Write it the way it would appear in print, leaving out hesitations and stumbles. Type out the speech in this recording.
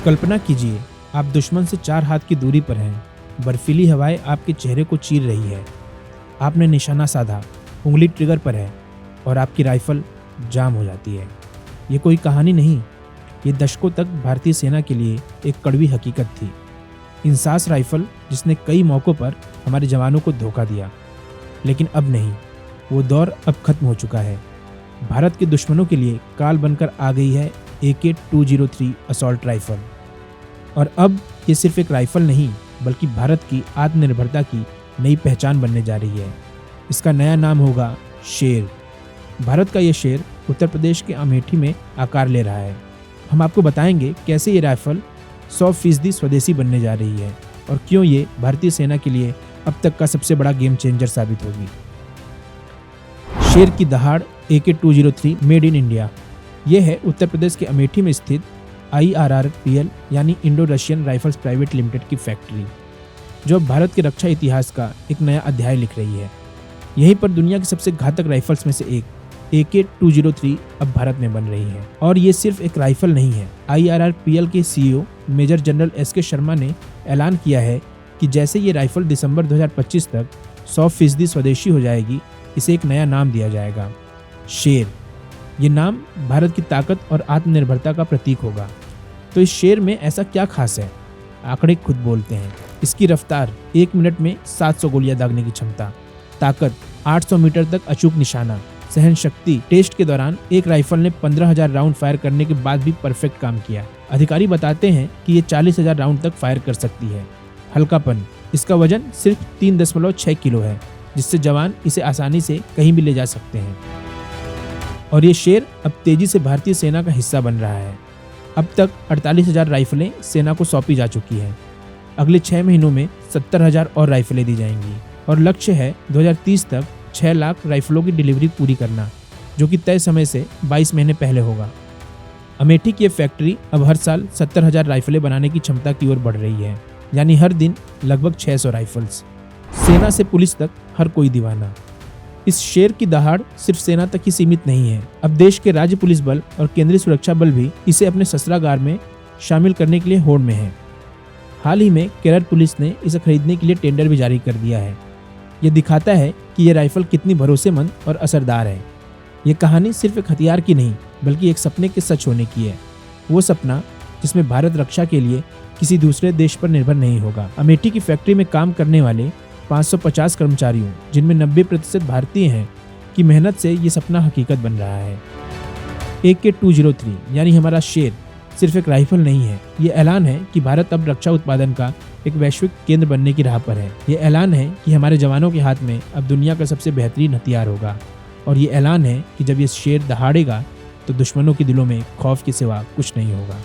कल्पना कीजिए, आप दुश्मन से 4 हाथ की दूरी पर हैं। बर्फीली हवाएं आपके चेहरे को चीर रही है। आपने निशाना साधा, उंगली ट्रिगर पर है और आपकी राइफल जाम हो जाती है। ये कोई कहानी नहीं, ये दशकों तक भारतीय सेना के लिए एक कड़वी हकीकत थी। इंसास राइफल जिसने कई मौक़ों पर हमारे जवानों को धोखा दिया। लेकिन अब नहीं, वो दौर अब खत्म हो चुका है। भारत के दुश्मनों के लिए काल बनकर आ गई है AK-203 असॉल्ट राइफल। और अब ये सिर्फ एक राइफल नहीं, बल्कि भारत की आत्मनिर्भरता की नई पहचान बनने जा रही है। इसका नया नाम होगा शेर। भारत का ये शेर उत्तर प्रदेश के अमेठी में आकार ले रहा है। हम आपको बताएंगे कैसे ये राइफल 100% स्वदेशी बनने जा रही है और क्यों ये भारतीय सेना के लिए अब तक का सबसे बड़ा गेम चेंजर साबित होगी। शेर की दहाड़ AK-203 मेड इन इंडिया। ये है उत्तर प्रदेश के अमेठी में स्थित IRRPL यानी Indo Russian rifles private limited की फैक्ट्री, जो अब भारत के रक्षा इतिहास का एक नया अध्याय लिख रही है। यहीं पर दुनिया की सबसे घातक राइफल्स में से एक AK-203 अब भारत में बन रही है। और ये सिर्फ एक राइफल नहीं है। IRRPL के CEO major general SK Sharma ने ऐलान किया है कि जैसे ये राइफल दिसंबर 2025 तक 100% स्वदेशी हो जाएगी, इसे एक नया नाम दिया जाएगा, शेर। ये नाम भारत की ताकत और आत्मनिर्भरता का प्रतीक होगा। तो इस शेर में ऐसा क्या खास है? आंकड़े खुद बोलते हैं। इसकी रफ्तार 1 मिनट में 700 गोलियां दागने की क्षमता, ताकत 800 मीटर तक अचूक निशाना, सहन शक्ति। टेस्ट के दौरान एक राइफल ने 15,000 राउंड फायर करने के बाद भी परफेक्ट काम किया। अधिकारी बताते हैं कि ये 40,000 राउंड तक फायर कर सकती है। हल्कापन, इसका वजन सिर्फ 3.6 किलो है, जिससे जवान इसे आसानी से कहीं भी ले जा सकते हैं। और ये शेर अब तेजी से भारतीय सेना का हिस्सा बन रहा है। अब तक 48,000 राइफलें सेना को सौंपी जा चुकी हैं। अगले 6 महीनों में 70,000 और राइफलें दी जाएंगी और लक्ष्य है 2030 तक 6 लाख राइफलों की डिलीवरी पूरी करना, जो कि तय समय से 22 महीने पहले होगा। अमेठी की ये फैक्ट्री अब हर साल 70,000 राइफलें बनाने की क्षमता की ओर बढ़ रही है, यानी हर दिन लगभग 600 राइफल्स। सेना से पुलिस तक हर कोई दीवाना। इस शेर की दहाड़ सिर्फ सेना तक ही सीमित नहीं है। अब देश के राज्य पुलिस बल और केंद्रीय सुरक्षा बल भी इसे अपने शस्त्रागार में शामिल करने के लिए होड़ में है। हाल ही में केरल पुलिस ने इसे खरीदने के लिए टेंडर भी जारी कर दिया है। ये दिखाता है कि ये राइफल कितनी भरोसेमंद और असरदार है। ये कहानी सिर्फ एक हथियार की नहीं, बल्कि एक सपने के सच होने की है। वो सपना जिसमें भारत रक्षा के लिए किसी दूसरे देश पर निर्भर नहीं होगा। अमेठी की फैक्ट्री में काम करने वाले 550 कर्मचारियों, जिनमें 90% भारतीय हैं, की मेहनत से ये सपना हकीकत बन रहा है। AK-203 यानी हमारा शेर सिर्फ एक राइफल नहीं है। ये ऐलान है कि भारत अब रक्षा उत्पादन का एक वैश्विक केंद्र बनने की राह पर है। ये ऐलान है कि हमारे जवानों के हाथ में अब दुनिया का सबसे बेहतरीन हथियार होगा। और ये ऐलान है कि जब ये शेर दहाड़ेगा तो दुश्मनों के दिलों में खौफ के सिवा कुछ नहीं होगा।